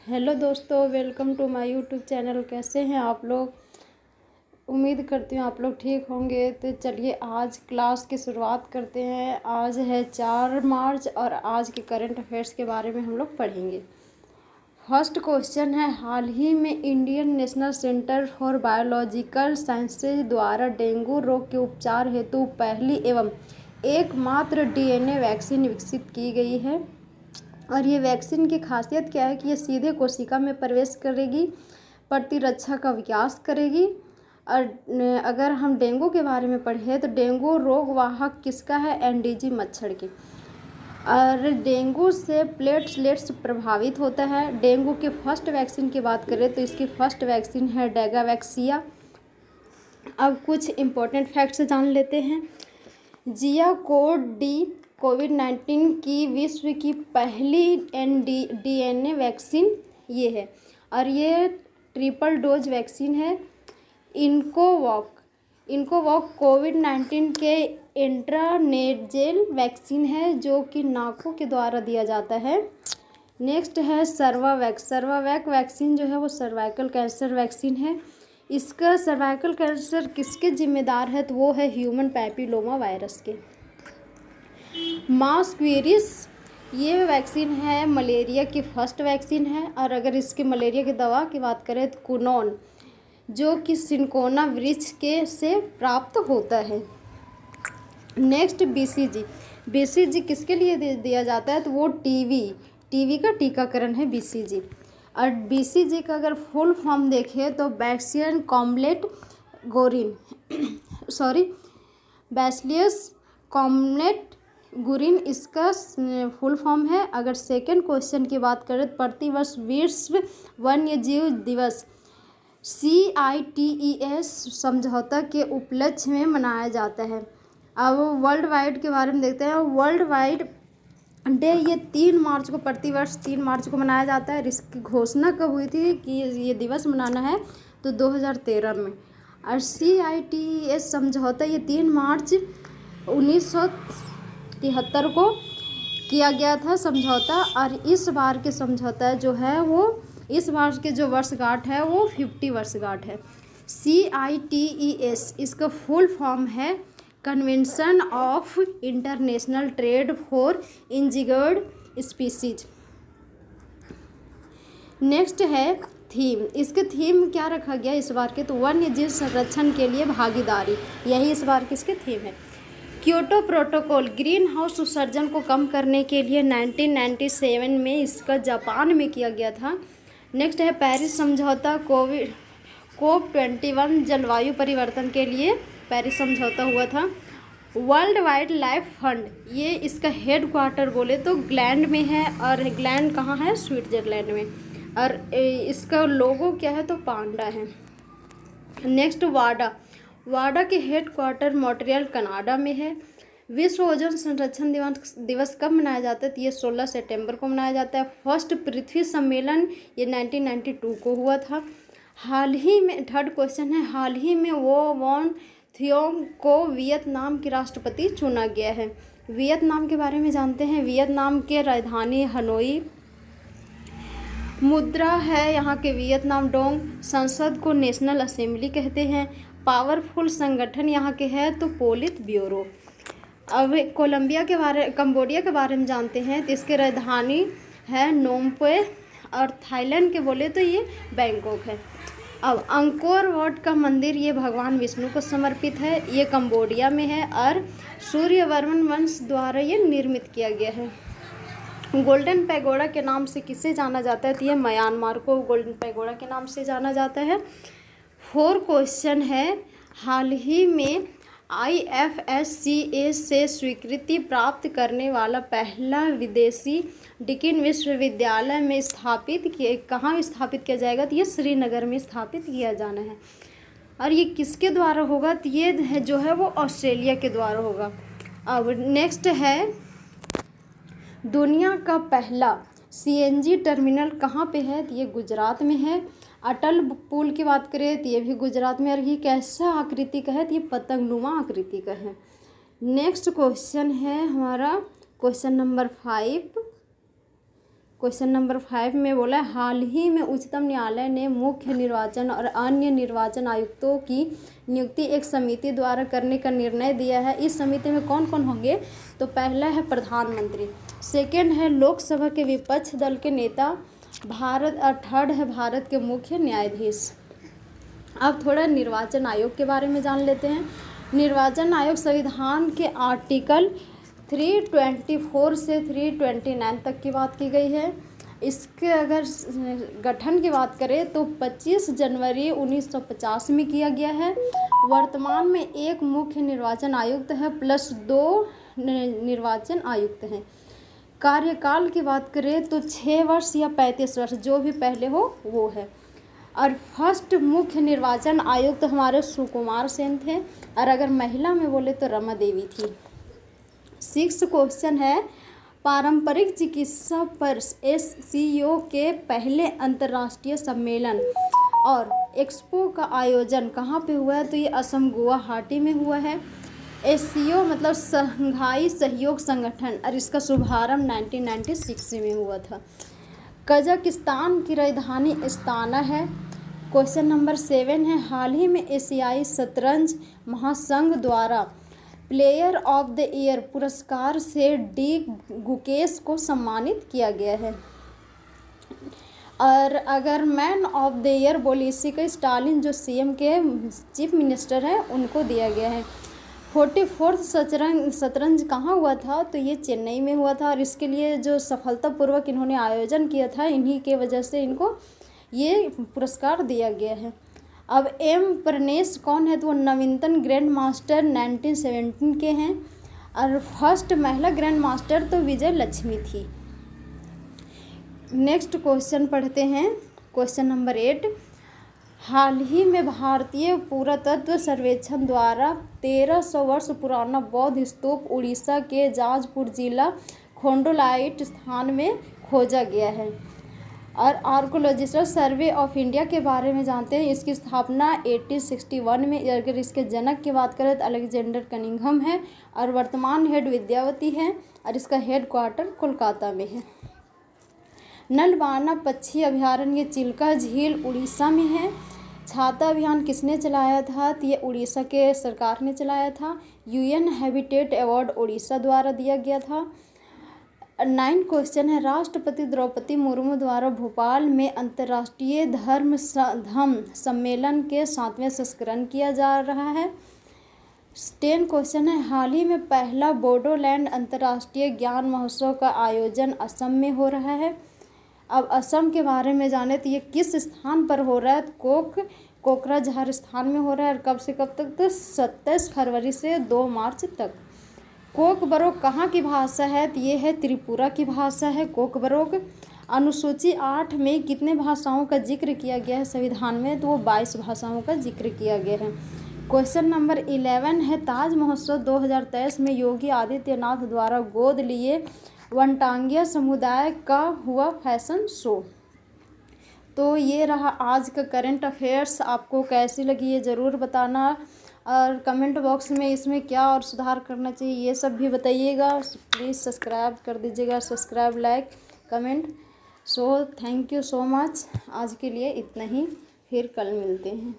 Hello दोस्तों, welcome to my YouTube channel. कैसे हैं आप लोग? उम्मीद करती हूँ आप लोग ठीक होंगे। तो चलिए आज क्लास की शुरुआत करते हैं। आज है 4 मार्च और आज के करंट अफेयर्स के बारे में हम लोग पढ़ेंगे। फर्स्ट क्वेश्चन है, हाल ही में Indian national centre for biological sciences द्वारा डेंगू रोग के उपचार हेतु पहली एवं एकमात्र डीएनए वैक्सीन विकसित की गई है। और ये वैक्सीन की खासियत क्या है कि ये सीधे कोशिका में प्रवेश करेगी, प्रतिरक्षा का विकास करेगी। और अगर हम डेंगू के बारे में पढ़े तो डेंगू रोग वाहक किसका है? एनडीजी मच्छर की। और डेंगू से प्लेटलेट्स प्रभावित होता है। डेंगू के फर्स्ट वैक्सीन की बात करें तो इसकी फर्स्ट वैक्सीन है डेगावैक्सिया। अब कुछ इम्पोर्टेंट फैक्ट्स जान लेते हैं। जियाकोड डी कोविड-19 की विश्व की पहली डीएनए वैक्सीन ये है और ये ट्रिपल डोज वैक्सीन है। इनकोवॉक कोविड-19 के इंट्रानेजेल वैक्सीन है जो कि नाकों के द्वारा दिया जाता है। नेक्स्ट है सर्वावैक वैक्सीन जो है वो सर्वाइकल कैंसर वैक्सीन है। इसका सर्वाइकल कैंसर किसके जिम्मेदार है? तो वो है ह्यूमन पैपिलोमा वायरस के। मास्क्वेरिस ये वैक्सीन है मलेरिया की फर्स्ट वैक्सीन है। और अगर इसके मलेरिया की दवा की बात करें तो कुनोन जो कि सिनकोना वृक्ष के से प्राप्त होता है। नेक्स्ट बीसीजी किसके लिए दिया जाता है? तो वो टीवी का टीकाकरण है बीसीजी। और बीसीजी का अगर फुल फॉर्म देखें तो बैक्सीरियन कॉम्प्लेट गोरिन बैसिलियस कॉम्प्लेट गुरिन इसका फुल फॉर्म है। अगर सेकंड क्वेश्चन की बात करें तो प्रतिवर्ष विश्व वन्यजीव दिवस CITES समझौता के उपलक्ष्य में मनाया जाता है। अब वर्ल्ड वाइड के बारे में देखते हैं। वर्ल्ड वाइड डे ये 3 मार्च को प्रतिवर्ष 3 मार्च को मनाया जाता है। इसकी घोषणा कब हुई थी कि ये दिवस मनाना है? तो 2013 में। और CITES समझौता ये 3 मार्च 1973 को किया गया था समझौता। और इस बार के समझौता जो है वो इस बार के जो वर्षगांठ है वो 50 वर्षगांठ है। CITES इसका फुल फॉर्म है convention of international trade for engineered species. Next है थीम। इसके थीम क्या रखा गया इस बार के? तो वन्यजीव संरक्षण के लिए भागीदारी, यही इस बार की इसके थीम है। क्योटो प्रोटोकॉल ग्रीन हाउस उत्सर्जन को कम करने के लिए 1997 में इसका जापान में किया गया था। नेक्स्ट है पेरिस समझौता। COP21 जलवायु परिवर्तन के लिए पेरिस समझौता हुआ था। वर्ल्ड वाइड लाइफ फंड ये इसका हेड क्वार्टर बोले तो ग्लैंड में है। और ग्लैंड कहाँ है? स्विट्जरलैंड में। और इसका लोगो क्या है? तो पांडा है। नेक्स्ट वाडा के हेड क्वार्टर मॉन्ट्रियल कनाडा में है। विश्व ओजोन संरक्षण दिवस कब मनाया जाता है? तो ये 16 सितंबर को मनाया जाता है। फर्स्ट पृथ्वी सम्मेलन ये 1992 को हुआ था। हाल ही में थर्ड क्वेश्चन है, हाल ही में वो वॉन थियोंग को वियतनाम के राष्ट्रपति चुना गया है। वियतनाम के बारे में जानते हैं। वियतनाम के राजधानी हनोई। मुद्रा है यहाँ के वियतनाम डोंग। संसद को नेशनल असेंबली कहते हैं। पावरफुल संगठन यहाँ के है तो पोलित ब्यूरो। अब कंबोडिया के बारे में जानते हैं। तो इसके राजधानी है नोम्पे। और थाईलैंड के बोले तो ये बैंकॉक है। अब अंकोर वाट का मंदिर ये भगवान विष्णु को समर्पित है। ये कंबोडिया में है और सूर्यवर्मन वंश द्वारा ये निर्मित किया गया है। गोल्डन पैगोडा के नाम से किसे जाना जाता है? तो ये म्यांमार को गोल्डन पैगोडा के नाम से जाना जाता है। 4 क्वेश्चन है, हाल ही में IFSCA से स्वीकृति प्राप्त करने वाला पहला विदेशी डिकिन विश्वविद्यालय में कहाँ स्थापित किया जाएगा? तो ये श्रीनगर में स्थापित किया जाना है। और ये किसके द्वारा होगा? तो ये है जो है वो ऑस्ट्रेलिया के द्वारा होगा। अब नेक्स्ट है, दुनिया का पहला CNG टर्मिनल कहाँ पे है? तो ये गुजरात में है। अटल पुल की बात करें तो ये भी गुजरात में। और ये कैसा आकृति का है? तो ये पतंगनुमा आकृति का है। नेक्स्ट क्वेश्चन है हमारा क्वेश्चन नंबर 5। क्वेश्चन नंबर 5 में बोला है हाल ही में उच्चतम न्यायालय ने मुख्य निर्वाचन और अन्य निर्वाचन आयुक्तों की नियुक्ति एक समिति द्वारा करने का निर्णय दिया है। इस समिति में कौन कौन होंगे? तो पहला है प्रधानमंत्री, सेकंड है लोकसभा के विपक्ष दल के नेता भारत और थर्ड है भारत के मुख्य न्यायाधीश। अब थोड़ा निर्वाचन आयोग के बारे में जान लेते हैं। निर्वाचन आयोग संविधान के आर्टिकल 324 से 329 तक की बात की गई है। इसके अगर गठन की बात करें तो 25 जनवरी 1950 में किया गया है। वर्तमान में एक मुख्य निर्वाचन आयुक्त है प्लस 2 निर्वाचन आयुक्त हैं। कार्यकाल की बात करें तो 6 वर्ष या 35 वर्ष, जो भी पहले हो वो है। और फर्स्ट मुख्य निर्वाचन आयुक्त हमारे सुकुमार सेन थे, और अगर महिला में बोले तो रमा देवी थी। 6 क्वेश्चन है पारंपरिक चिकित्सा पर SCO के पहले अंतर्राष्ट्रीय सम्मेलन और एक्सपो का आयोजन कहाँ पे हुआ है? तो ये असम गुवाहाटी में हुआ है। SCO मतलब शंघाई सहयोग संगठन, और इसका शुभारंभ 1996 में हुआ था। कजाकिस्तान की राजधानी अस्ताना है। क्वेश्चन नंबर 7 है हाल ही में एशियाई शतरंज महासंघ द्वारा प्लेयर ऑफ द ईयर पुरस्कार से डी गुकेश को सम्मानित किया गया है। और अगर मैन ऑफ द ईयर बोले इसी का स्टालिन जो CM के चीफ मिनिस्टर हैं उनको दिया गया है। 44th शतरंज कहाँ हुआ था? तो ये चेन्नई में हुआ था, और इसके लिए जो सफलतापूर्वक इन्होंने आयोजन किया था इन्हीं के वजह से इनको ये पुरस्कार दिया गया है। अब M प्रनेश कौन है? तो वो नवीनतम ग्रैंड मास्टर 1917 के हैं, और फर्स्ट महिला ग्रैंड मास्टर तो विजय लक्ष्मी थी। नेक्स्ट क्वेश्चन पढ़ते हैं। क्वेश्चन नंबर 8 हाल ही में भारतीय पुरातत्व सर्वेक्षण द्वारा 1300 वर्ष पुराना बौद्ध स्तूप उड़ीसा के जाजपुर जिला खोंडोलाइट स्थान में खोजा गया है। और आर्कोलॉजिकल सर्वे ऑफ इंडिया के बारे में जानते हैं। इसकी स्थापना 1861 में, अगर इसके जनक की बात करें तो अलेक्जेंडर कनिंघम है, और वर्तमान हेड विद्यावती है, और इसका हेड क्वार्टर कोलकाता में है। नलबाना पक्षी अभयारण्य चिल्का झील उड़ीसा में है। छाता अभियान किसने चलाया था? तो ये उड़ीसा के सरकार ने चलाया था। UN हैबिटेट अवार्ड उड़ीसा द्वारा दिया गया था। 9 क्वेश्चन है राष्ट्रपति द्रौपदी मुर्मू द्वारा भोपाल में अंतर्राष्ट्रीय धर्म सम्मेलन के 7वें संस्करण किया जा रहा है। 10 क्वेश्चन है हाल ही में पहला बोडोलैंड अंतर्राष्ट्रीय ज्ञान महोत्सव का आयोजन असम में हो रहा है। अब असम के बारे में जाने तो ये किस स्थान पर हो रहा है? तो कोकराझार स्थान में हो रहा है, और कब से कब तक? तो 27 फरवरी से 2 मार्च तक। कोकबरोक कहाँ की भाषा है? तो ये है त्रिपुरा की भाषा है कोकबरोक। अनुसूची 8 में कितने भाषाओं का जिक्र किया गया है संविधान में? तो वो 22 भाषाओं का जिक्र किया गया है। क्वेश्चन नंबर 11 है ताज महोत्सव 2023 में योगी आदित्यनाथ द्वारा गोद लिए वनटांगिया समुदाय का हुआ फैशन शो। तो ये रहा आज का करंट अफेयर्स। आपको कैसी लगी ये ज़रूर बताना, और कमेंट बॉक्स में इसमें क्या और सुधार करना चाहिए ये सब भी बताइएगा। प्लीज़ सब्सक्राइब कर दीजिएगा, subscribe, like, comment. So thank you so much. आज के लिए इतना ही, फिर कल मिलते हैं।